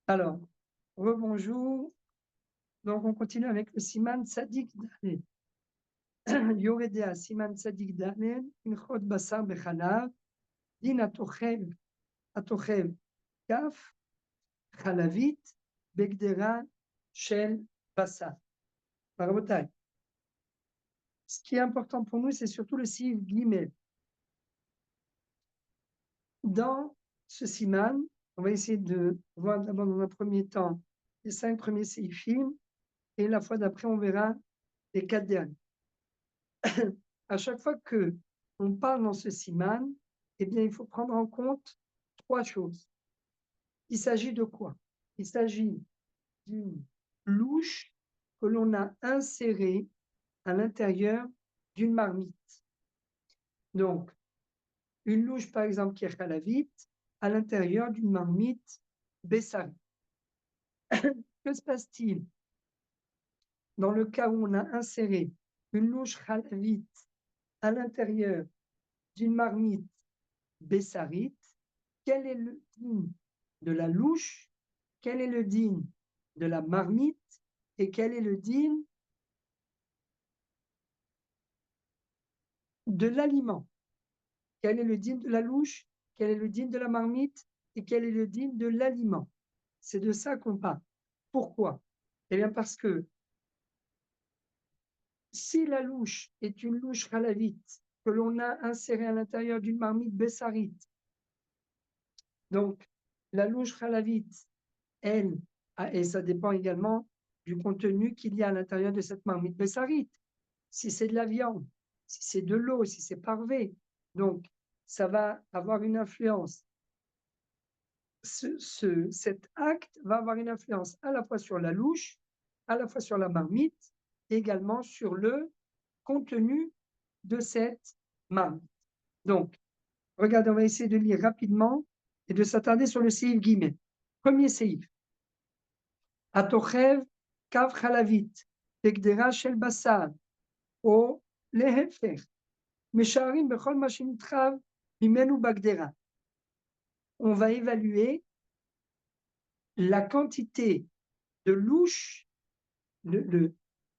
Alors, rebonjour. Donc, on continue avec le Siman Tzadik Dalet. Yoredea Siman Tzadik Dalet, Inchot Basar Bechalav, Din Atochev, Kaf, Chalavit, Begdera, Shel, Basar. Rabotai. Ce qui est important pour nous, c'est surtout le Siv Gimel. Dans ce Siman, on va essayer de voir d'abord dans un premier temps les 5 premiers Seifim, et la fois d'après, on verra les 4 derniers. À chaque fois que on parle dans ce siman, eh bien, il faut prendre en compte 3 choses. Il s'agit de quoi? Il s'agit d'une louche que l'on a insérée à l'intérieur d'une marmite. Donc, une louche, par exemple, qui est chalavite, à l'intérieur d'une marmite bessari. Que se passe-t-il dans le cas où on a inséré une louche chalavite à l'intérieur d'une marmite bessarite? Quel est le din de la louche? Quel est le din de la marmite? Et quel est le din de l'aliment? Quel est le din de la louche? Quel est le din de la marmite? Et quel est le din de l'aliment? C'est de ça qu'on parle. Pourquoi? Eh bien parce que si la louche est une louche halavite que l'on a insérée à l'intérieur d'une marmite bessarite, donc la louche halavite, elle, et ça dépend également du contenu qu'il y a à l'intérieur de cette marmite bessarite. Si c'est de la viande, si c'est de l'eau, si c'est parvé, donc ça va avoir une influence. Cet acte va avoir une influence à la fois sur la louche, à la fois sur la marmite, et également sur le contenu de cette marmite. Donc, regardez, on va essayer de lire rapidement et de s'attarder sur le séif guillemets. Premier séif. Atochev kav chalavit, begdera shel basar, או להפך, משערים בכל מה שנתחב ממנו בגדרה. On va évaluer la quantité de louche,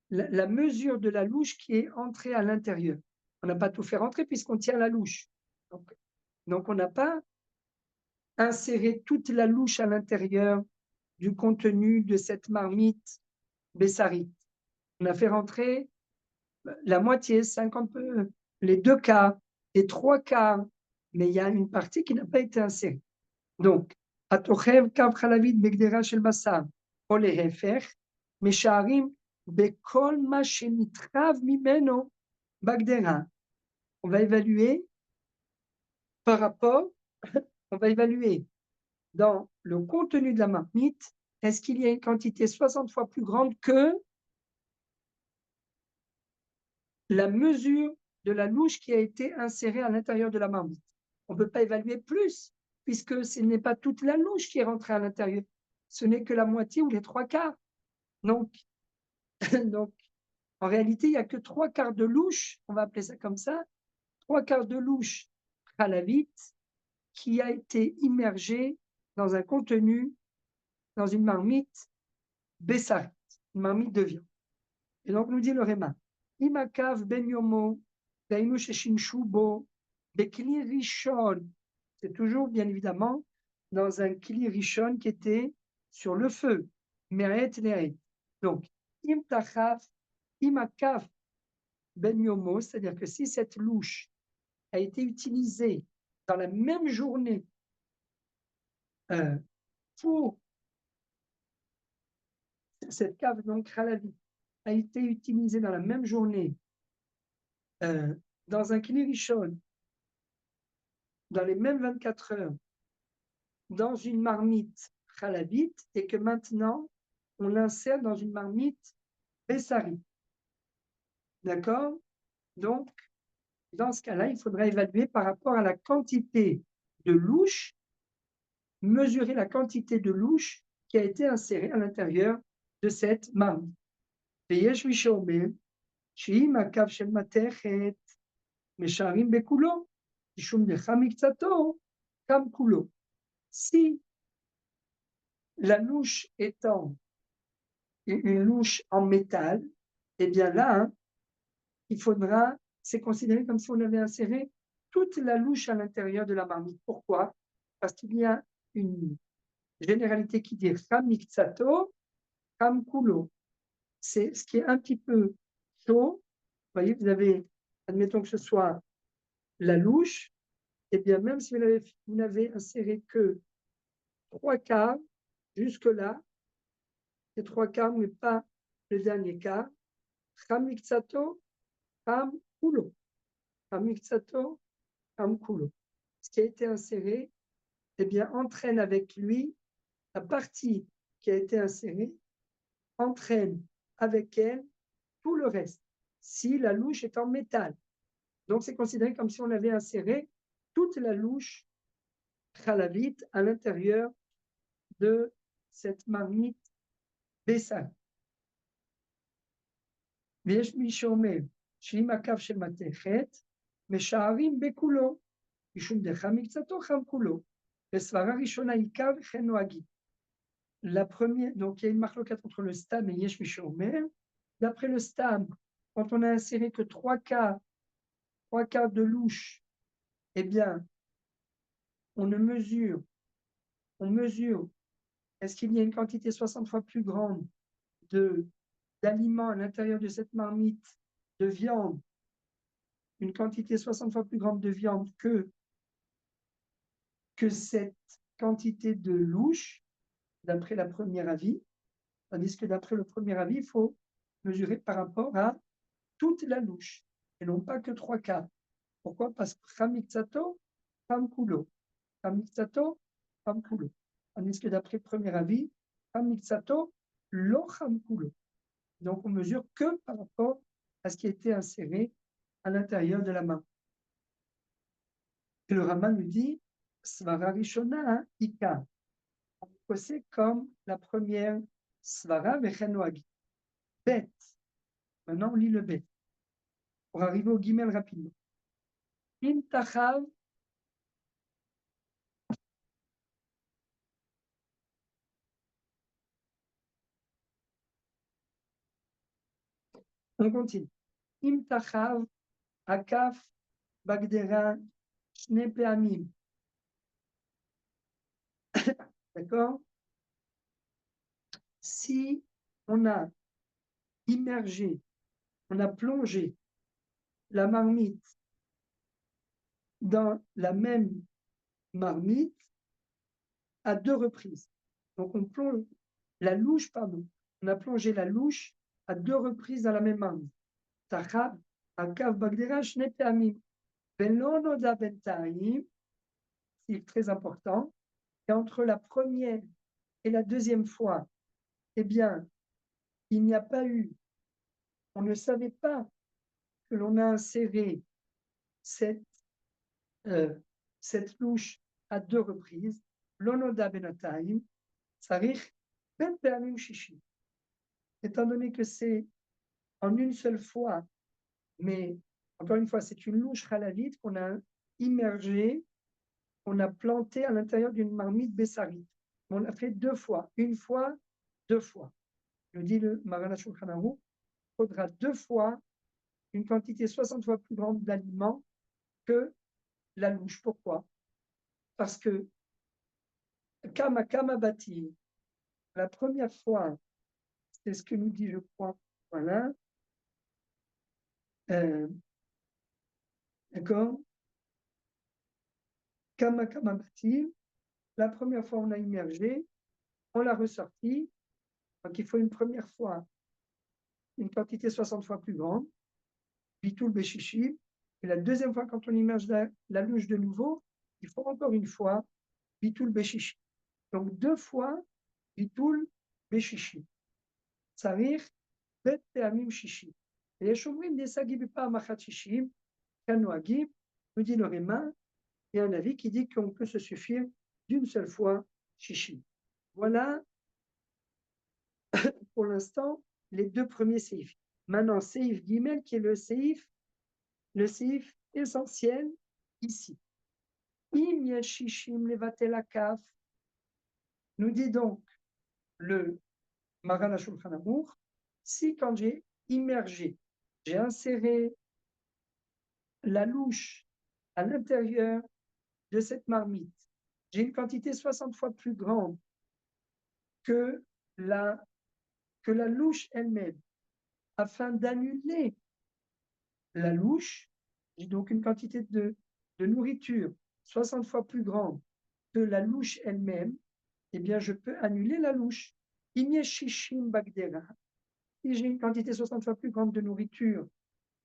la mesure de la louche qui est entrée à l'intérieur. On n'a pas tout fait rentrer puisqu'on tient la louche. Donc on n'a pas inséré toute la louche à l'intérieur du contenu de cette marmite bessarite. On a fait rentrer la moitié, 50, les 2 quarts, les 3 quarts, mais il y a une partie qui n'a pas été insérée. Donc, atochev kav chalavit begdera shel basar, או להפך, משערים בכל מה שנתחב ממנו בגדרה. On va évaluer par rapport, on va évaluer dans le contenu de la marmite, est-ce qu'il y a une quantité 60 fois plus grande que la mesure de la louche qui a été insérée à l'intérieur de la marmite? On ne peut pas évaluer plus, puisque ce n'est pas toute la louche qui est rentrée à l'intérieur. Ce n'est que la moitié ou les 3 quarts. Donc, donc en réalité, il n'y a que 3 quarts de louche, on va appeler ça comme ça, 3 quarts de louche halavite qui a été immergée dans un contenu, dans une marmite bessarit, une marmite de viande. Et donc, nous dit le Réma, Imakav ben yomo, dainu sheshinshu bo, bekli rishon. C'est toujours, bien évidemment, dans un kli rishon qui était sur le feu. Meret le'et. Donc, im tachaf, imakav ben yomo, c'est-à-dire que si cette louche a été utilisée dans la même journée pour cette cave, donc Khalavi, a été utilisée dans la même journée dans un kli rishon, dans les mêmes 24 heures, dans une marmite chalavite, et que maintenant, on l'insère dans une marmite bessari. D'accord? Donc, dans ce cas-là, il faudra évaluer par rapport à la quantité de louche, mesurer la quantité de louche qui a été insérée à l'intérieur de cette marmite. ויש מי שאומר שאם הקו של מתכת משערים בכולו, משום דחה מקצתו, קם כולו. Si La louche étant une louche en métal, eh bien là, hein, il faudra, c'est considéré comme si on avait inséré toute la louche à l'intérieur de la marmite. Pourquoi? Parce qu'il y a une généralité qui dit Ramikzato, Ramkulo. C'est ce qui est un petit peu chaud. Vous voyez, vous avez, admettons que ce soit la louche, et bien même si vous n'avez inséré que 3 quarts, jusque-là, les 3 quarts, mais pas le dernier quart, Ramikzato, Ramkulo. Ramikzato, Ramkulo. Ce qui a été inséré, eh bien, entraîne avec lui la partie qui a été insérée, entraîne avec elle tout le reste, si la louche est en métal. Donc, c'est considéré comme si on avait inséré toute la louche chalavite à l'intérieur de cette marmite Bessal. ויש מי שאומר שאם הקו של מתכת, משערים בכולו, משום דחה מקצתו חם כולו. וסברה ראשונה היא קו וכן נוהגים. La première, donc il y a une marloquette entre le stam et Yesh Mishomer. D'après le stam, quand on a inséré que 3 quarts de louche, eh bien, on mesure, est-ce qu'il y a une quantité 60 fois plus grande d'aliments à l'intérieur de cette marmite, de viande, une quantité 60 fois plus grande de viande que cette quantité de louche, d'après la première avis, tandis que d'après le premier avis, il faut mesurer par rapport à toute la louche, et non pas que 3 quarts. Pourquoi? Parce que Chamikzato, Chamkulo. Chamikzato, Chamkulo. Tandis que d'après le premier avis, Chamikzato, Lo Chamkulo. Donc on mesure que par rapport à ce qui a été inséré à l'intérieur de la main. Et le Raman nous dit, Svara Rishona, Ika. C'est comme la première Svara Vechenoagi. Bet. Maintenant, on lit le Bet. Pour arriver au Guimel rapidement. In Tachav. On continue. Im Tachav, Akaf, Bagdera, Shne Peamim. D'accord? Si on a immergé, on a plongé la marmite dans la même marmite à 2 reprises. Donc on plonge la louche, pardon, on a plongé la louche à 2 reprises dans la même marmite. Tachab, Akav Bagdera, Shne Peamim. Velon Oda Bentaim, c'est très important. Et entre la première et la deuxième fois, eh bien, il n'y a pas eu, on ne savait pas que l'on a inséré cette louche à 2 reprises. L'onoda benataim, sarich ben peamim shishi. Étant donné que c'est en une seule fois, mais encore une fois, c'est une louche halavite qu'on a immergée, qu'on a plantée à l'intérieur d'une marmite bessarite. On l'a fait 2 fois, une fois, 2 fois. Je dis le Marana Shulchan Aruch, il faudra 2 fois une quantité 60 fois plus grande d'aliments que la louche. Pourquoi? Parce que Kama Bati, la première fois, c'est ce que nous dit, je crois, voilà, d'accord? Kama Bati, la première fois on a immergé, on l'a ressorti, donc il faut une première fois une quantité 60 fois plus grande, Bitul Beshishi, et la deuxième fois quand on immerge la louche de nouveau, il faut encore une fois Bitul Beshishi. Donc 2 fois Bitul Beshishi. Sarir Bet Peamim Shishi. Et les Shomrim des Sagibipa Machat Shishim, Kanoagib, nous dit le Réma, il y a un avis qui dit qu'on peut se suffire d'une seule fois Shishi. Voilà pour l'instant les 2 premiers séifs. Maintenant, séif Gimel qui est le séif essentiel ici. Im Yeshishim Levatel Akaf, nous dit donc le Maran HaShulchan Aruch, si quand j'ai immergé, j'ai inséré la louche à l'intérieur de cette marmite, j'ai une quantité 60 fois plus grande que la louche elle-même, afin d'annuler la louche, j'ai donc une quantité de nourriture 60 fois plus grande que la louche elle-même, eh bien, je peux annuler la louche. Shishim bagdera. Si j'ai une quantité 60 fois plus grande de nourriture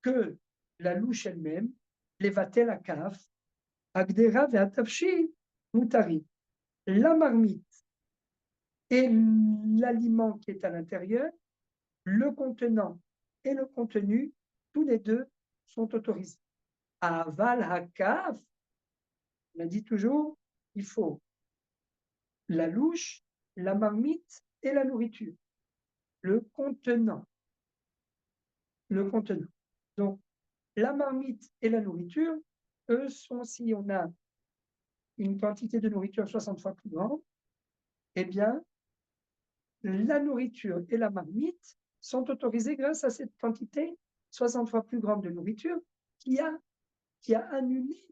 que la louche elle-même, levatel akaf, agdera ve'atavshi mutari. La marmite et l'aliment qui est à l'intérieur, le contenant et le contenu, tous les deux sont autorisés. Aval hakaf, on a dit toujours, il faut la louche, la marmite et la nourriture. Le contenant. Le contenant. Donc, la marmite et la nourriture, eux sont, si on a une quantité de nourriture 60 fois plus grande, eh bien, la nourriture et la marmite sont autorisées grâce à cette quantité 60 fois plus grande de nourriture qui a annulé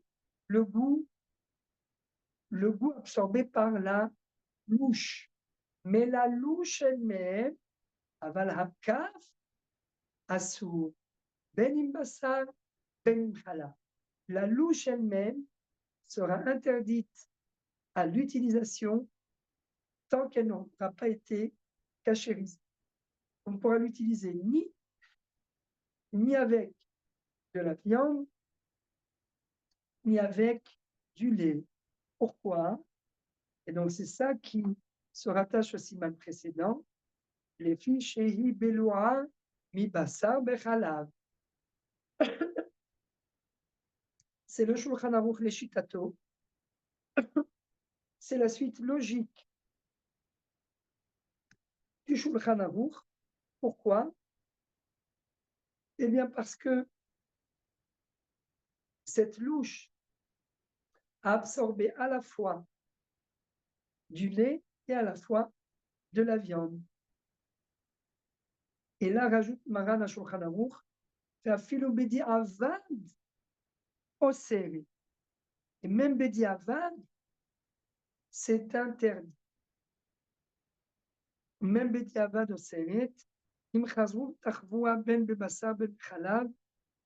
le goût absorbé par la louche. Mais la louche elle-même, aval hakaf, assour, ben imbassar, ben imchala. La louche elle-même sera interdite à l'utilisation tant qu'elle n'aura pas été cachérisée. On ne pourra l'utiliser ni avec de la viande, ni avec du lait. Pourquoi? Et donc c'est ça qui se rattache au siman précédent. Les filles shehi beloa mi basar bechalav. C'est le Shulchan Aruch Leshitato. C'est la suite logique du Shulchan Aruch. Pourquoi? Eh bien parce que cette louche a absorbé à la fois du lait et à la fois de la viande. Et là, rajoute Maran HaShulchan Aruch, Ve'afilu bediavad oseri. Et même bediavad, c'est interdit. Même bediavad oseret, im chazru tachvua ben bebasar ben chalav,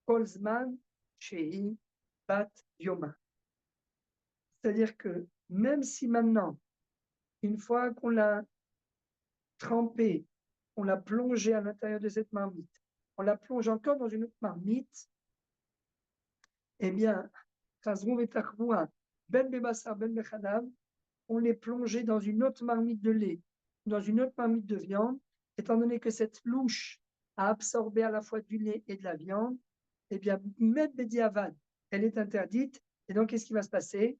kol zman shehi bat yoma. C'est-à-dire que même si maintenant, une fois qu'on l'a trempé, on l'a plongé à l'intérieur de cette marmite, on la plonge encore dans une autre marmite, eh bien, ben bebasar ben bechalav, on les plongeait dans une autre marmite de lait, dans une autre marmite de viande, étant donné que cette louche a absorbé à la fois du lait et de la viande, eh bien, même Bediavad, elle est interdite. Et donc, qu'est-ce qui va se passer?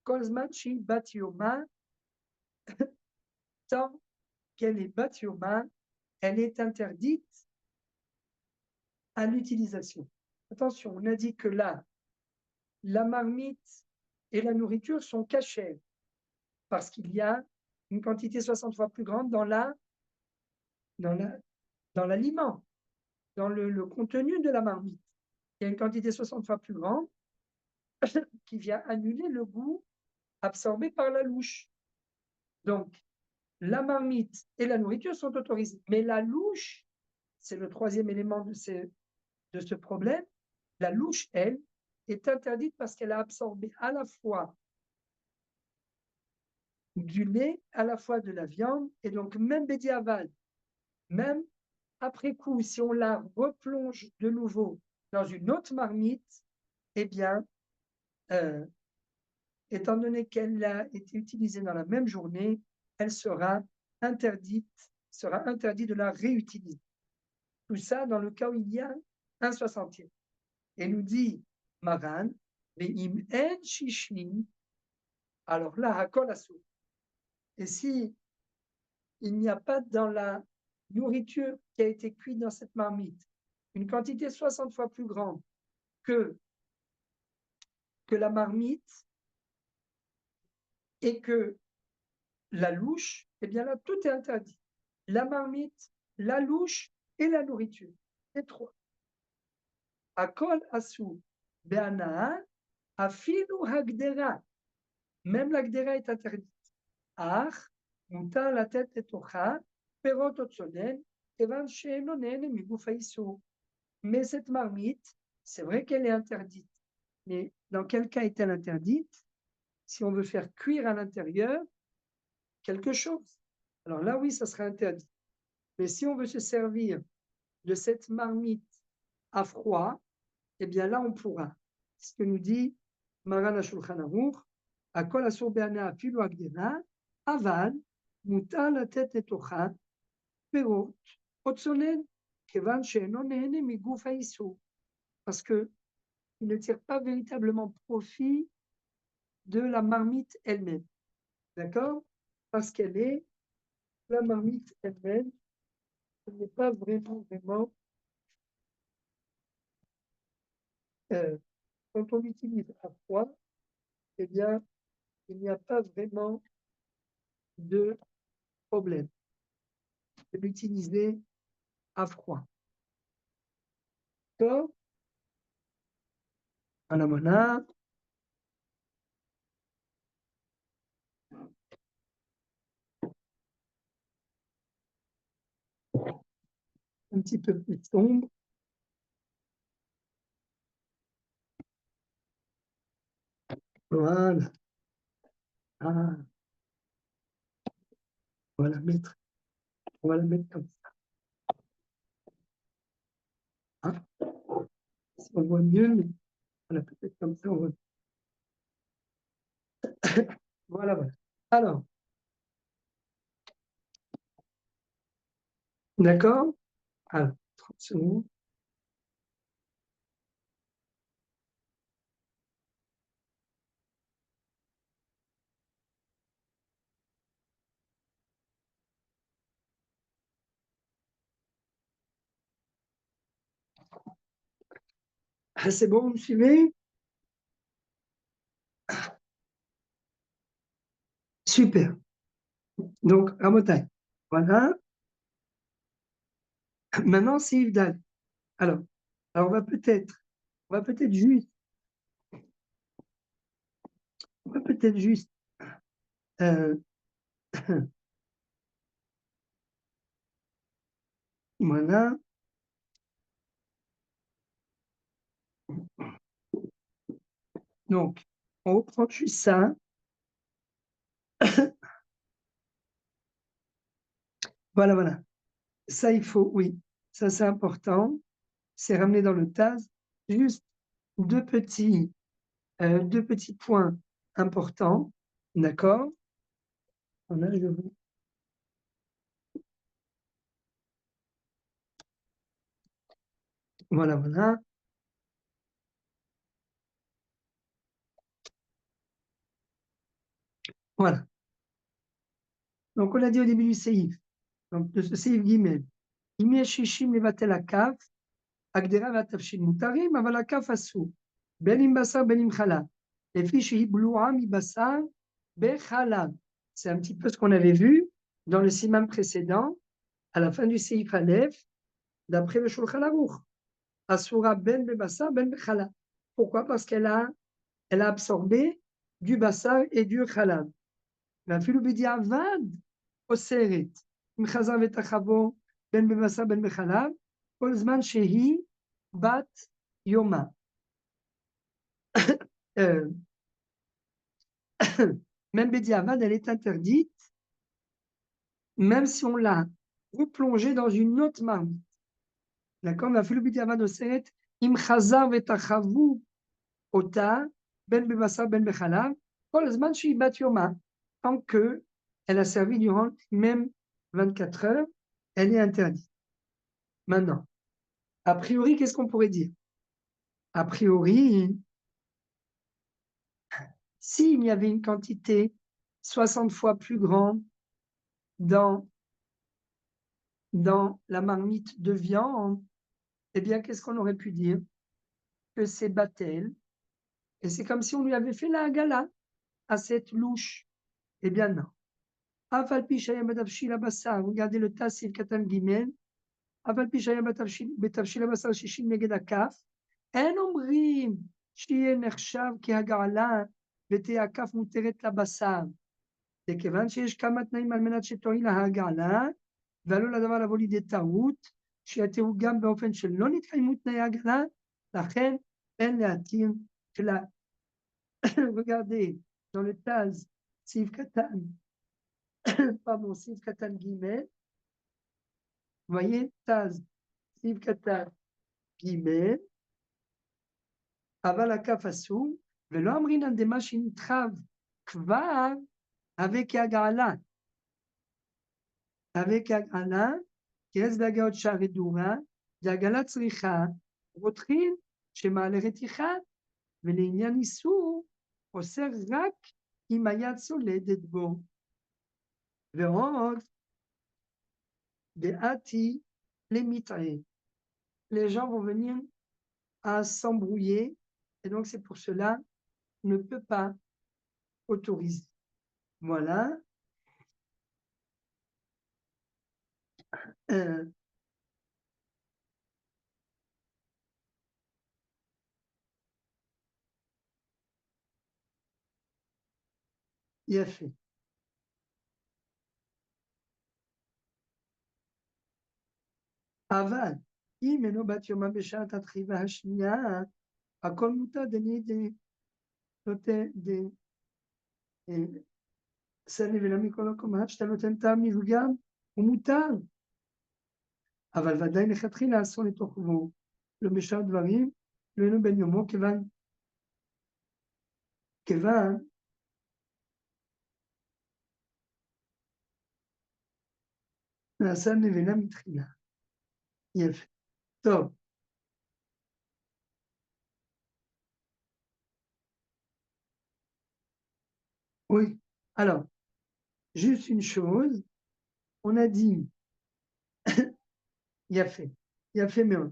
Kolzman shi batioma, tant qu'elle est batioma, elle est interdite à l'utilisation. Attention, on a dit que là, la marmite et la nourriture sont cachées parce qu'il y a une quantité 60 fois plus grande dans l'aliment, dans le contenu de la marmite. Il y a une quantité 60 fois plus grande qui vient annuler le goût absorbé par la louche. Donc, la marmite et la nourriture sont autorisées. Mais la louche, c'est le troisième élément de ce problème, la louche, elle, est interdite parce qu'elle a absorbé à la fois du lait, à la fois de la viande, et donc même bédiaval, même après coup, si on la replonge de nouveau dans une autre marmite, eh bien, étant donné qu'elle a été utilisée dans la même journée, elle sera interdite, sera interdit de la réutiliser. Tout ça dans le cas où il y a un 60e. Et nous dit Maran, Ve'im en shishim, alors là, hakol asur. Et si il n'y a pas dans la nourriture qui a été cuite dans cette marmite une quantité 60 fois plus grande que la marmite et que la louche, eh bien là, tout est interdit. La marmite, la louche et la nourriture. Les trois. Akol asou, be'anaa, afilu hagdera. Même la gdera est interdite. Ach, mutar la tête et tocha, perot otsonen, kevan she'eno nehene miguf haïsur. Mais cette marmite, c'est vrai qu'elle est interdite. Mais dans quel cas est-elle interdite? Si on veut faire cuire à l'intérieur quelque chose. Alors là, oui, ça sera interdit. Mais si on veut se servir de cette marmite à froid, eh bien là, on pourra. Ce que nous dit Maran HaShulchan Aruch, Akol asur be'anaa afilu hagdera, aval, mutar latet letocha, perot, otsonen, kevan she'eno nehene miguf haïsur. Parce qu'il ne tire pas véritablement profit de la marmite elle-même. D'accord? Parce qu'elle est, la marmite elle-même, elle n'est pas vraiment, quand on l'utilise à froid, eh bien, il n'y a pas vraiment de problème de l'utiliser à froid. D'accord? Voilà, voilà. Un petit peu plus sombre. Voilà. Ah, on va la mettre, on va la mettre comme ça. Hein? Si on voit mieux, mais voilà, peut-être comme ça, on voit. Voilà, voilà. Alors, d'accord? Alors, 30 secondes. Ah, c'est bon, vous me suivez? Super. Donc, Ramotai. Voilà. Maintenant, c'est Yvdal. Alors, on va peut-être juste, euh, voilà. Donc, on reprend juste ça. Voilà, voilà. Ça, il faut, oui, ça c'est important. C'est ramené dans le TAS. Juste deux petits points importants. D'accord? Voilà, voilà, voilà. Voilà. Donc, on a dit au début du séif, donc de ce séif guillemets, אם יש 60 לבטל הכף, הגדרה והתבשיל מותרים, אבל הכף אסור, בין אם בשר בין אם חלב, לפי שהיא בלועה מבשר בחלב. C'est un petit peu ce qu'on avait vu dans le simam précédent, à la fin du Seif Aleph, d'après le Shulchan Aruch. Asura ben bebasar ben bechalab. Pourquoi? Parce elle a absorbé du basar et du chalab. ואפילו בדיעבד אוסרת, אם חזר ותחבו בין בבשר בין בחלב, כל זמן שהיא בת יומה. Même bediavad, elle est interdite, même si on l'a replongée dans une autre marmite. D'accord? ואפילו בדיעבד אוסרת, אם חזר ותחבו אותה, בין בבשר בין בחלב, כל הזמן שהיא בת יומה. Tant que elle a servi durant même 24 heures, elle est interdite. Maintenant, a priori, qu'est-ce qu'on pourrait dire? A priori, s'il y avait une quantité 60 fois plus grande dans la marmite de viande, eh bien, qu'est-ce qu'on aurait pu dire? Que c'est Batel, et c'est comme si on lui avait fait la gala à cette louche. Eh bien, non. Afal pi shaya betavshil habasar, regardez le tas Siv Katan Gimel, Afal pi shaya betavshil habasar shishim neged hakaf, en omrim שיהיה נחשב כהגעלה ותהיה הכף מותרת לבשר. וכיוון שיש כמה תנאים על מנת שתועיל ההגעלה, ועלול הדבר לבוא לידי טעות, שיתירו גם באופן שלא נתקיימו תנאי ההגעלה, לכן אין להתיר כלל. Regardez, dans le Taz, Siv Katan, pardon, Siv Katan Gimel, vous voyez, Taz, Siv Katan Gimel, אבל הכף אסור, ולא אמרינן דמה שנתחב כבר avec הגעלה. avec הגעלה, כי אז בהגעות שערי דורה, והגעלה צריכה רותחין שמעלה רתיחה, ולעניין איסור, עושה רק אם היד סולדת בו. ועוד, דעתי למטעה. Les gens vont venir à s'embrouiller, et donc c'est pour cela qu'on ne peut pas autoriser. Voilà. יפה. אבל אם אינו בת יומה בשעת התחיבה השנייה, הכל מותר דני סני ולמי כל הקומה, שאתה נותן טעם נפגם, הוא מותר. אבל ודאי לכתחילה אסור לתוך בו, לא בשאר דברים, לא אינו בן יומו, כיוון נעשה נבלה מתחילה. יפה. טוב. Oui. Alors, juste une chose, on a dit, יפה, יפה מאוד.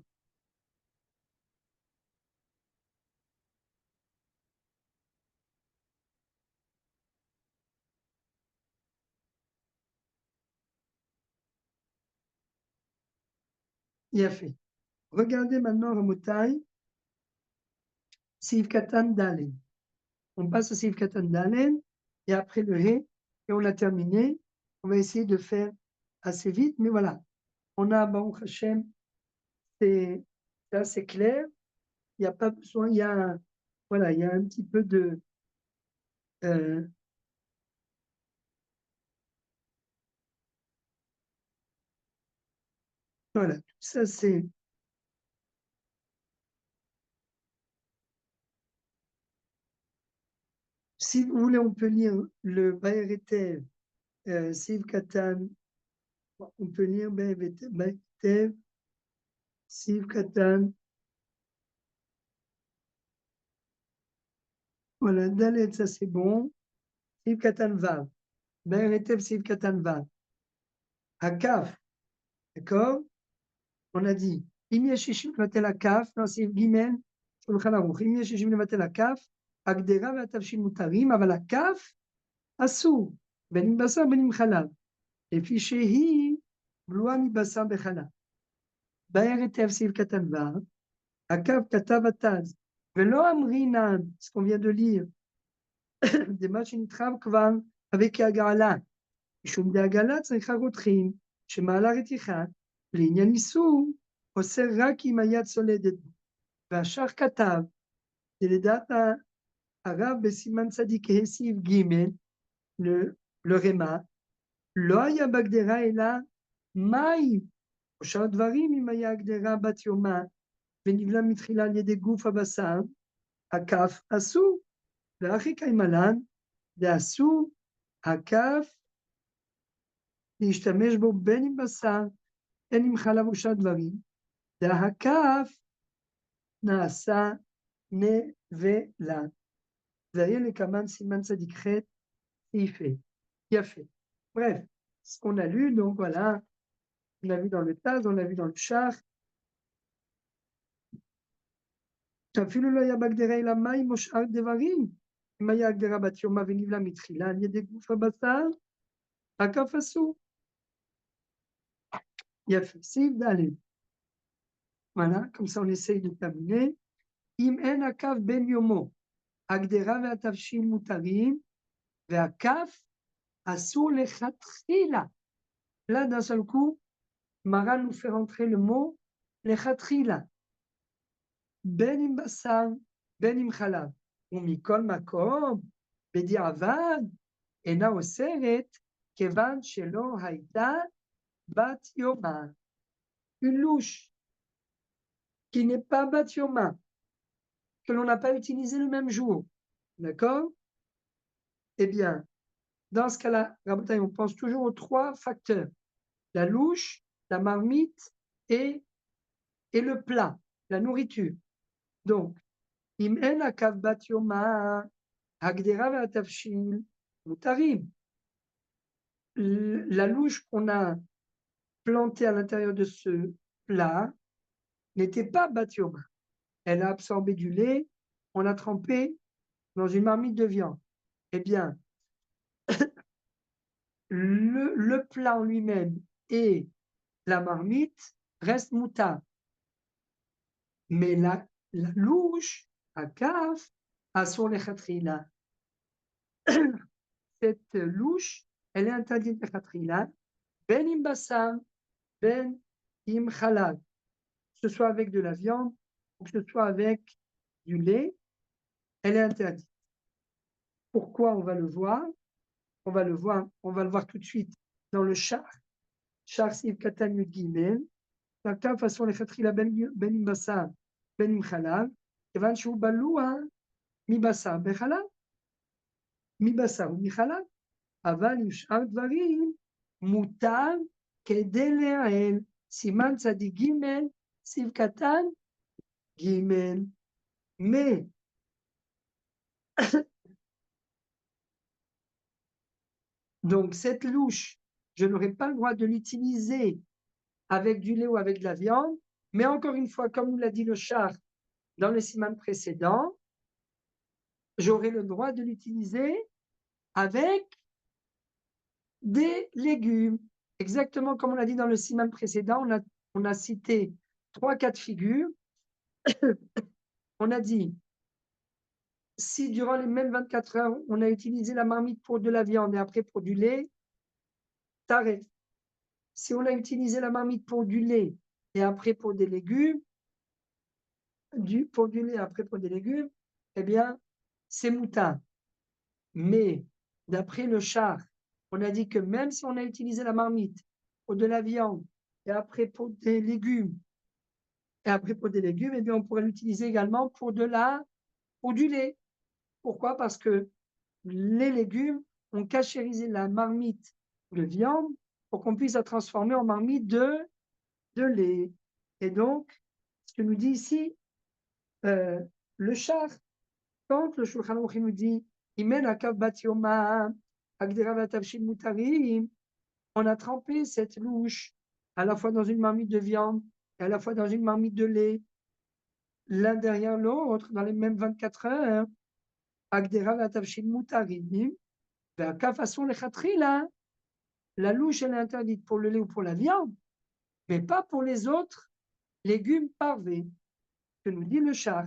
יפה. Regardez maintenant, Ramotai, Siv Katan Dalen. On passe au Siv Katan Dalen, et après le He, et on a terminé. On va essayer de faire assez vite, mais voilà. On a Baruch Hashem, c'est assez clair. Il n'y a pas besoin, il y a, voilà, il y a un petit peu de... voilà, tout ça c'est... Si vous voulez, on peut lire le Baeretev, Siv Katan, on peut lire Baeretev, Siv Katan. Voilà, Dalet, ça c'est bon. Siv Katan Vav. Baeretev, Siv Katan Vav. Hakaf, d'accord? On a dit, אם יש 60 לבטל הכף, נוסיף ג' שולחן ערוך, אם יש 60 לבטל הכף, הגדרה והתבשיל מותרים, אבל הכף אסור, בין עם בשר בין עם חלב, לפי שהיא בלועה מבשר בחלב. בערב סעיף קטן ו', הכף כתב התז, ולא אמרינן, ce qu'on vient de lire, דמה שנתחם כבר avec הגעלה, משום דהגעלה צריכה רותחין, שמעלה רתיחה, לעניין איסור, עושה רק אם היד סולדת בו. והשח כתב, לדעת הרב בסימן צדיק הסיב ג' le רמה, לא היה בגדרה אלא מים, או שאר דברים אם היה הגדרה בת יומה, ונבלה מתחילה על ידי גוף הבשר, הכף אסור, ואחי קיימלן, ואסור הכף להשתמש בו בין עם בשר, בין עם חלב או שאר דברים, והכף נעשה נבלה. והיה לקמן סימן צדיק ח' יפה. יפה. Bref, ce qu'on a lu, donc voilà, on a vu dans le Taz, on a vu dans le Shach. אפילו לא היה בהגדרה אלא מים או שאר דברים. אם היה הגדרה בת יומה ונבלה מתחילה על ידי גוף הבשר, הקף אסור. יפה, סעיף ד'. voilà, comme ça on essaye de terminer. אם אין הקף בין יומו, הגדרה והתבשיל מותרים, והכף אסור לכתחילה. Là, d'un seul coup, Maran nous fait rentrer le mot לכתחילה. בין אם בשר, בין אם חלב. ומכל מקום, בדיעבד, אינה אוסרת, כיוון שלא הייתה בת יומה. Une louche qui n'est pas bat yoma, que l'on n'a pas utilisé le même jour. D'accord? Eh bien, dans ce cas-là, Rabotai, on pense toujours aux trois facteurs. La louche, la marmite et le plat, la nourriture. Donc, im en akav bat yoma, hagdera ve'atavshil, mutarim. La louche qu'on a plantée à l'intérieur de ce plat n'était pas bat yoma. Elle a absorbé du lait, on l'a trempé dans une marmite de viande. Eh bien, le plat en lui-même et la marmite restent moutards. Mais la louche, à caf, à son lechatrila. Cette louche, elle est interdite lechatrila, ben im bassam, ben im chalal. Que ce soit avec de la viande ou que ce soit avec du lait, elle est interdite. Pourquoi on va le voir? On va le voir tout de suite dans le char siv katan yud gimel, la caf à son lechatrila ben im bassam, ben im chalal, כיוון שהוא בלוע מבשר בחלב, מבשר ומחלב, אבל עם שאר דברים מותר כדי להיעל, סימן צדיק ג' סעיף קטן ג'. Mais donc cette louche, je n'aurai pas le droit de l'utiliser avec du lait ou avec de la viande, mais encore une fois, comme nous l'a dit le char dans le siman précédent, j'aurai le droit de l'utiliser avec des légumes. Exactement comme on l'a dit dans le siman précédent, on a cité 3 cas de figure. On a dit, si durant les mêmes 24 heures, on a utilisé la marmite pour de la viande et après pour du lait, t'arrêtes. Si on a utilisé la marmite pour du lait et après pour des légumes, pour du lait après pour des légumes, eh bien, c'est moutarde. Mais d'après le char, on a dit que même si on a utilisé la marmite pour de la viande et après pour des légumes, eh bien, on pourrait l'utiliser également pour du lait. Pourquoi? Parce que les légumes ont cachérisé la marmite de viande pour qu'on puisse la transformer en marmite de lait. Et donc, ce que nous dit ici le char, quand le Shulchan Aruch nous dit Imen akav bat yoma, agdera vatavshil mutarim, on a trempé cette louche à la fois dans une marmite de viande et à la fois dans une marmite de lait, l'un derrière l'autre, dans les mêmes 24 heures. Agdera vatavshil mutarim, ve'akav façon lechatchila, la louche elle est interdite pour le lait ou pour la viande, mais pas pour les autres légumes parvés, que nous dit le char.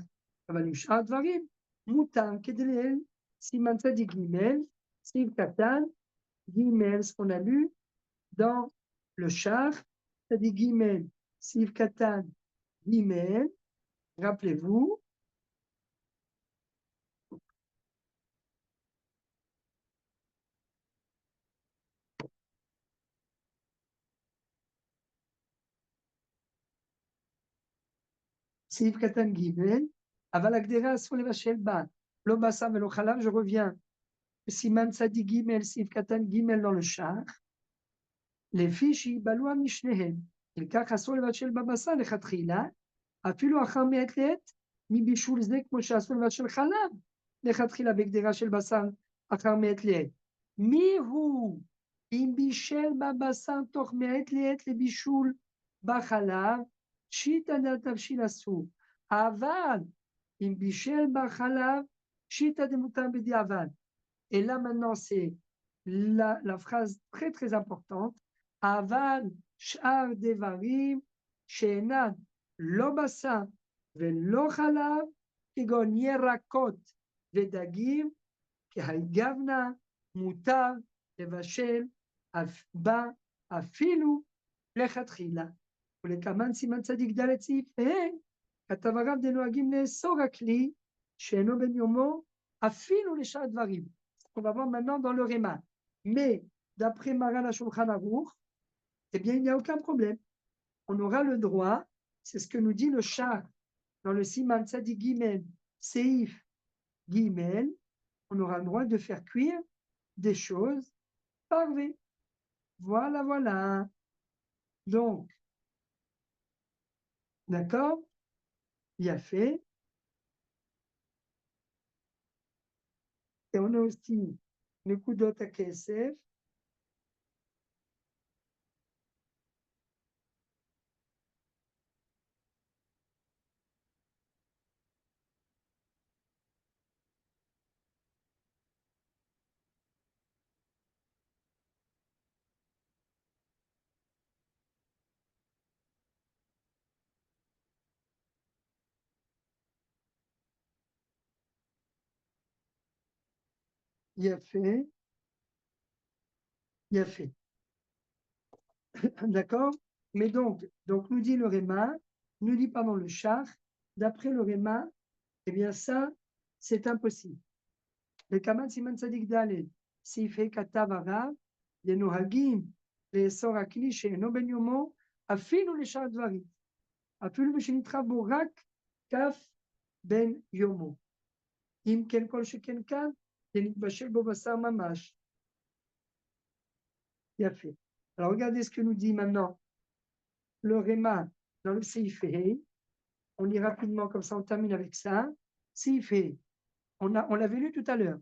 Avalushar dvarim, mutam kedelel, siman tzadik gimel, siv katan, gimel, ce qu'on a lu dans le char, tzadik gimel, siv katan, gimel, rappelez-vous, siv katan gimel, aval agdera sur les vachel ba, lo basa velo chalav, je reviens, siman tzadik gimel, siv katan gimel dans le char, לפי שיבלוע משניהם, וכך אסור לבשל בבשר לכתחילה, אפילו אחר מעת לעת, מבישול זה כמו שאסור לבשל חלב, לכתחילה בגדרה של בשר אחר מעת לעת. מי הוא אם בישל בבשר תוך מעת לעת לבישול בחלב, שיטא דתבשיל אסור. אבל אם בישל בחלב, שיטא דמותר בדיעבד. Et là maintenant c'est la phrase très très importante, Aval sh'ar devarim she'enad lo basar ve'lo chalav kigon yerakot ve'dagim kehagavna mutar לבשל בה אפילו לכתחילה. ולקמן סימן צדיק ד' סעיף ה' כתב הרב דנוהגים לאסור הכלי שאינו בן יומו אפילו לשאר דברים. On va voir maintenant dans le Réma. Mais d'après Maran HaShulchan Aruch, eh bien il n'y a aucun problème. On aura le droit, c'est ce que nous dit le Shach dans le Siman Tzadik Gimel, Seif Gimel, on aura le droit de faire cuire des choses parvées. Voilà, voilà. Donc, d'accord, il a fait. Et on a aussi le coup d'autre à KSF. Il a fait. Il a fait. D'accord. Mais donc, nous dit le Réma, nous dit pardon le Char, d'après le Réma, eh bien ça, c'est impossible. Le Kaman Siman Tzadik Daled, s'il fait Katav Arav, les Nohagim, les Sorakli, chez Noben Yomo, afinu les Char Dvarim, afinu Beshinitra Borak, Kaf Ben Yomo. Im Ken Kol Sheken Kan, Bashel Bobasar Mamash. Il a fait. Alors regardez ce que nous dit maintenant le Réma dans le Seif Hei. On lit rapidement, comme ça on termine avec ça. Seif Hei, on l'avait lu tout à l'heure.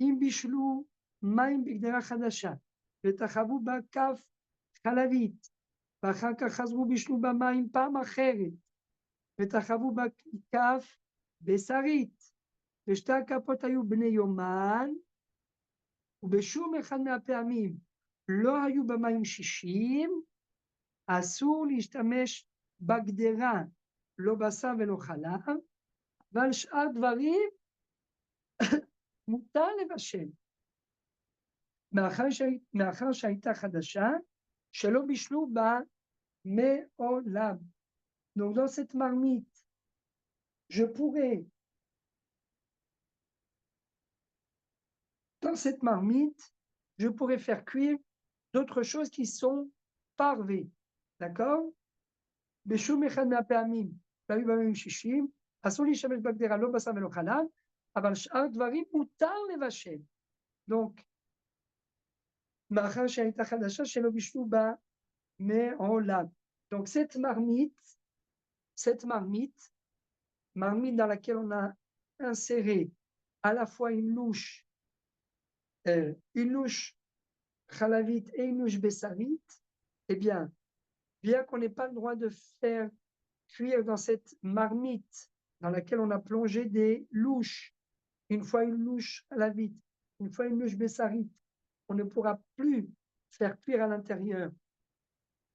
Im Bishlu Maim Bigdera Chadasha, ותחבו בה כף חלבית, ואחר כך חזרו בישלו במים פעם אחרת, ותחבו בה כף בשרית, ושתי הכפות היו בני יומן, ובשום אחד מהפעמים לא היו במים 60, אסור להשתמש בגדרה, לא בשר ולא חלב, ועל שאר דברים מותר לבשל. מאחר שהייתה חדשה, שלא בישלו בה מעולם. Donc dans cette marmite, je pourrais, faire cuire d'autres choses qui sont parvées. d'accord? בשום אחד מהפעמים, לא היו במים 60, אסור להשתמש בגדרה, לא בשר ולא חלב, אבל שאר דברים מותר לבשל. Donc, מאחר שהייתה חדשה שלא בישלו בה מעולם. Donc cette marmite dans laquelle on a inséré à la fois une louche chalavite et une louche bessarite, eh bien qu'on n'ait pas le droit de faire cuire dans cette marmite dans laquelle on a plongé des louches, une fois une louche chalavite, une fois une louche bessarite, on ne pourra plus faire cuire à l'intérieur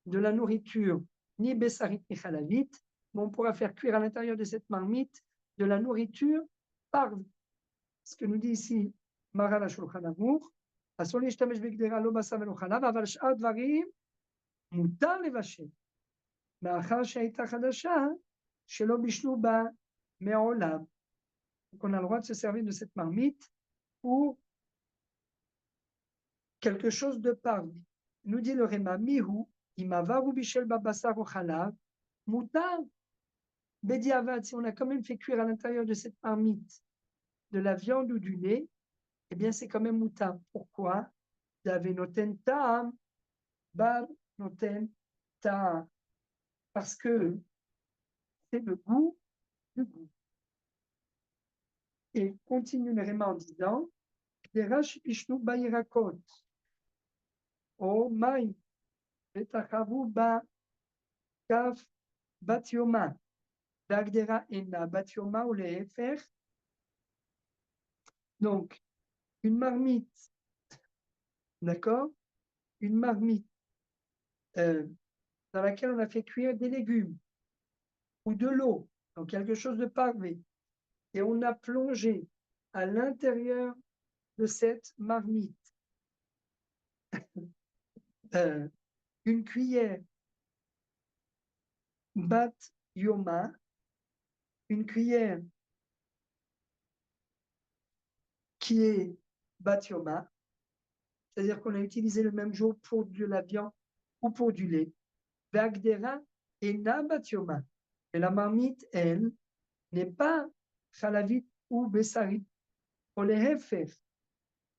de la nourriture, ni bessarite ni chalavite, mais on pourra faire cuire à l'intérieur de cette marmite de la nourriture par ce que nous dit ici Maran HaShulchan Aruch, אסור להשתמש בגדרה לא בשר ולא חלב, אבל שאר דברים מותר לבשל, מאחר שהייתה חדשה שלא בישלו בה מעולם. Donc on a le droit de se servir de cette marmite pour quelque chose de parmi. Nous dit le Réma, mihu, imavaru bishel babasar ou chalav, mutar, bediavad, si on a quand même fait cuire à l'intérieur de cette marmite de la viande ou du lait, eh bien c'est quand même mutar. Pourquoi? D'ave noten ta'am, bar noten ta'am. Parce que c'est le goût du goût. Et continue le Réma en disant, Derash ishnu bayirakot, o maï, etachavu ba kaf bat yoma, d'agdera ena bat yoma ou lehefer. Donc, une marmite d'accord? Une marmite dans laquelle on a fait cuire des légumes ou de l'eau, donc quelque chose de parvé, et on a plongé à l'intérieur de cette marmite une cuillère bat yoma, une cuillère qui est bat yoma, c'est-à-dire qu'on a utilisé le même jour pour de la viande ou pour du lait. Vagdera et na bat yoma. Et la marmite, elle, n'est pas chalavit ou bessarit. או להפך,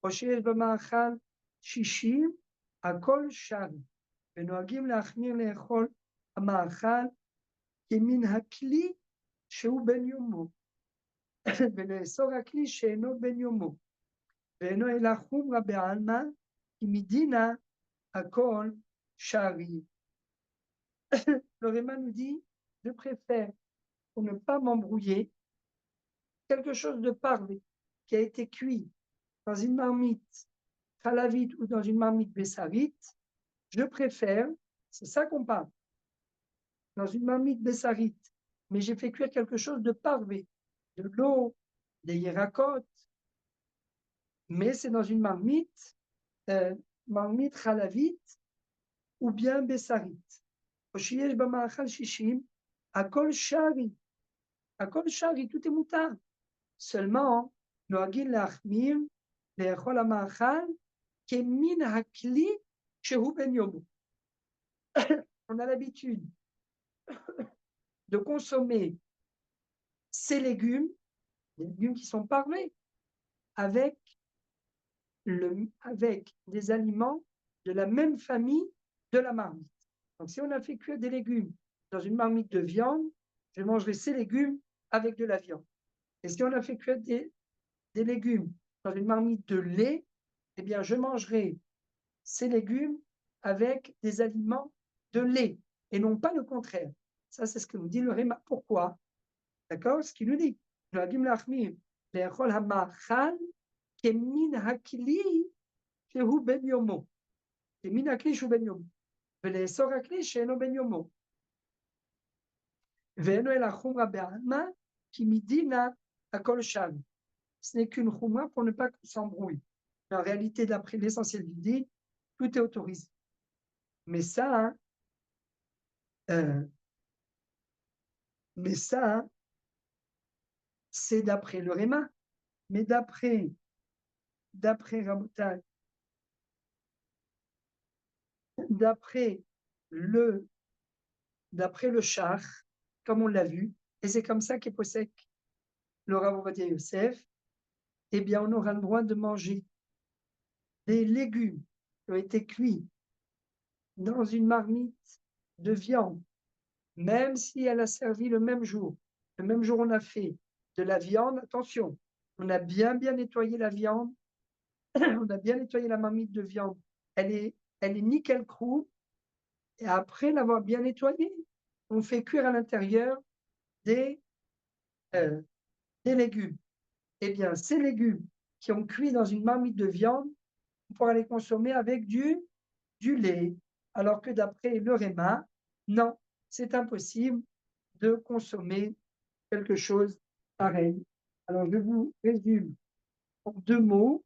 או שיש במאכל 60, הכל שרי, ונוהגים להחמיר לאכול המאכל כמן הכלי שהוא בן יומו, ולאסור הכלי שאינו בן יומו, ואינו אלא חומרא בעלמא, כי מדינה הכל שרי. Le Réma nous dit, je préfère, pour ne pas m'embrouiller, quelque chose de parvé qui a été cuit dans une marmite halavite ou dans une marmite bessarite, je préfère, c'est ça qu'on parle, dans une marmite bessarite, mais j'ai fait cuire quelque chose de parvé, de l'eau, des yéracotes, mais c'est dans une marmite halavite ou bien bessarite. Akol shari, tout est moutard. Seulement, noagin lachmir, le'echol ha'ma'achal, kemin hakli shehu ben yomu. On a l'habitude de consommer ces légumes, les légumes qui sont parvés, avec des aliments de la même famille de la marmite. Donc, si on a fait cuire des légumes dans une marmite de viande, je mangerai ces légumes avec de la viande. Et si on a fait cuire des légumes dans une marmite de lait, eh bien, je mangerai ces légumes avec des aliments de lait et non pas le contraire. Ça, c'est ce que nous dit le Réma. Pourquoi? D'accord? Ce qu'il nous dit. kemin hakli shehu ben yomo. kemin hakli shehu ben yomo. ולאסור הכלי שאינו בן יומו. ואינו אלא חומרא בעלמא, כי מדינה הכל שרי. Ce n'est qu'une khumra pour ne pas qu'on s'embrouille. En réalité, d'après l'essentiel du dit, tout est autorisé. Mais ça, c'est d'après le Réma. Mais d'après Rabotai, d'après le char, comme on l'a vu, et c'est comme ça qu'est possède le Rav Ovadia Yosef, eh bien, on aura le droit de manger des légumes qui ont été cuits dans une marmite de viande, même si elle a servi le même jour. Le même jour, on a fait de la viande. Attention, on a bien nettoyé la viande. On a bien nettoyé la marmite de viande. Elle est nickel chrome. Et après l'avoir bien nettoyée, on fait cuire à l'intérieur des légumes. Eh bien, ces légumes qui ont cuit dans une marmite de viande, on pourra les consommer avec du lait. Alors que d'après le Réma, non, c'est impossible de consommer quelque chose pareil. Alors, je vous résume en 2 mots.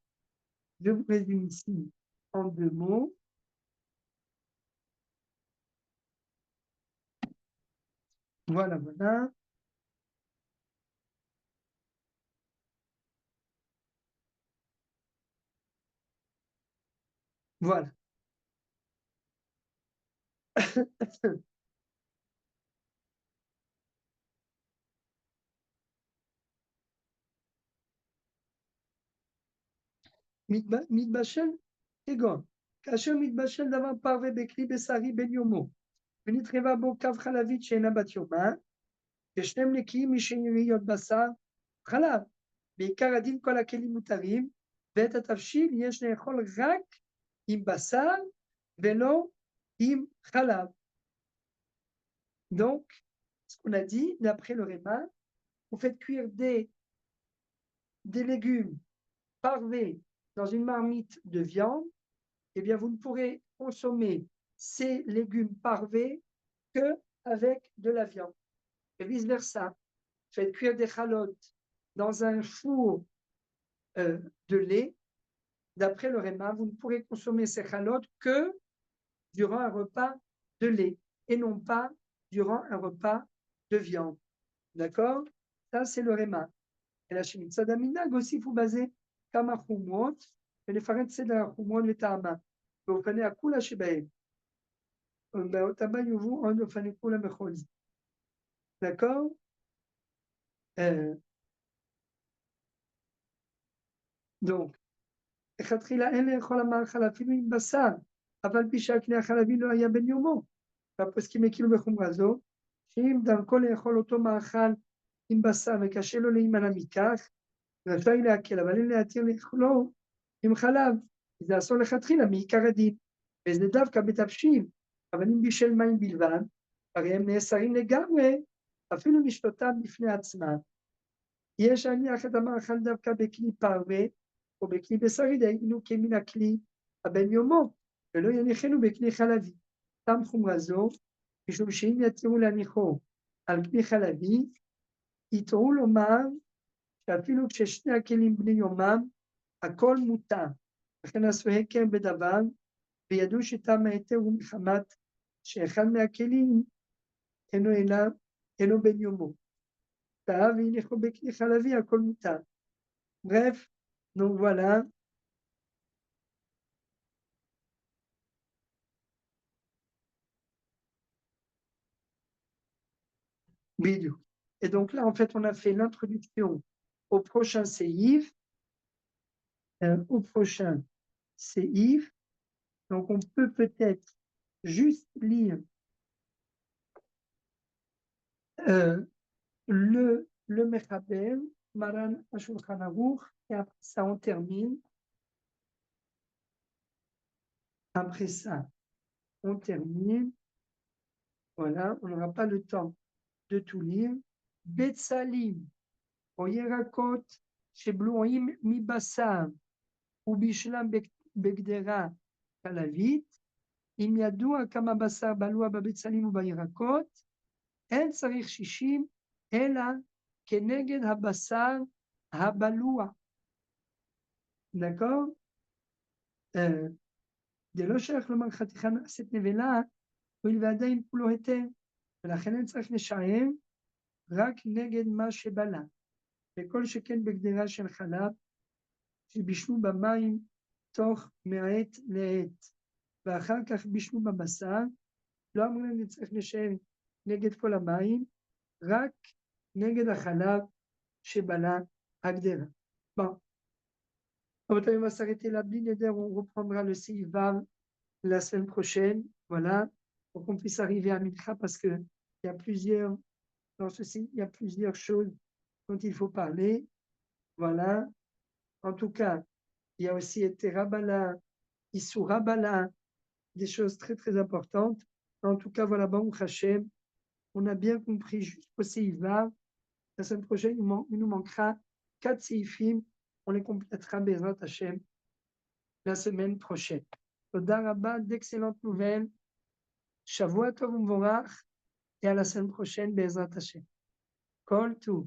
Je vous résume ici en 2 mots. Voilà, voilà. Voilà. מתבשל כגון, כאשר מתבשל דבר פרווה בכלי בשרי בן יומו, ונתרבה בו כף חלבית שאינה בת יומה, ושניהם נקיים משאריות בשר, חלב. בעיקר הדין כל הכלים מותרים, ואת התבשיל יש לאכול רק עם בשר ולא עם חלב. Donc, ce qu'on a dit, d'après le Réma, vous faites cuire des légumes parvés dans une marmite de viande, eh bien, vous ne pourrez consommer ces légumes parvés qu'avec de la viande. Et vice-versa. Faites cuire des chalotes dans un four de lait. D'après le Réma, vous ne pourrez consommer ces chalotes que durant un repas de lait et non pas durant un repas de viande. D'accord? Ça, c'est le Réma. Et la Shemitza d'Aminag aussi, il faut baser Kama Chumot, et les Faret Seder Chumot et Ta'ama. Vous prenez à Kula Shebae. D'accord? Donc, לכתחילה אין לאכול המאכל אפילו עם בשר, אף על פי שהקנה החלבי לא היה בן יומו. והפוסקים הכירו בחומרה זו, שאם דרכו לאכול אותו מאכל עם בשר וקשה לו להימנע מכך, רשאי להקל, אבל אין להתיר לאכולו עם חלב, זה אסור לכתחילה מעיקר הדין, וזה דווקא בתבשיל, אבל אם בשל מים בלבד, הרי הם נאסרים לגמרי, אפילו לשתותם בפני עצמם. יש להניח את המאכל דווקא בכלי פרווה, או בכלי בשרי, דהיינו כמן הכלי הבן יומו, ולא יניחנו בכלי חלבי. תם חומרה זו, משום שאם יתירו להניחו על כלי חלבי, יתרו לומר שאפילו כששני הכלים בני יומם, הכל מותר. לכן עשו הקר בדבר, וידעו שתם ההיתר הוא מחמת שאחד מהכלים אינו בן יומו. והניחו בכלי חלבי, הכל מותר. Bref, donc voilà. Bidou. Et donc là, en fait, on a fait l'introduction au prochain séif. Au prochain séif. Donc on peut peut-être juste lire le Mechaber, Maran Ashulchan Aruch, et après ça, on termine. Après ça, on termine. Voilà, on n'aura pas le temps de tout lire. Betsalim, Oyerakot, Shebloim Mibasam, ובשלם בגדרה חלבית, אם ידוע כמה בשר בלוע בבצלים ובירקות, אין צריך 60, אלא כנגד הבשר הבלוע. d'accord? זה לא שייך לומר חתיכה נעשית נבלה, הואיל ועדיין כולו היתר, ולכן אין צריך לשער רק נגד מה שבלע. וכל שכן בגדרה של חלב, שבישלו במים תוך מעת לעת, ואחר כך בישלו בבשר, לא אמורים לצריך לשאר נגד כל המים, רק נגד החלב שבלע הגדרה. Bon. On va s'arrêter là, on reprendra le Seivav la semaine prochaine, voilà, pour qu'on puisse arriver à Mitra, parce que il y a plusieurs, dans ceci, il y a plusieurs choses dont il faut parler, voilà. En tout cas, il y a aussi été Rabala, Issou Rabala, des choses très très importantes. En tout cas, voilà, Baruch Hashem, on a bien compris jusqu'au Seivav. La semaine prochaine, il nous manquera 4 Seifim. On les complétera Bezrat Hashem la semaine prochaine. Toda Rabba, d'excellentes nouvelles. Shavua Tov U'Mvorach et à la semaine prochaine Bezrat Hashem. Kol Tov.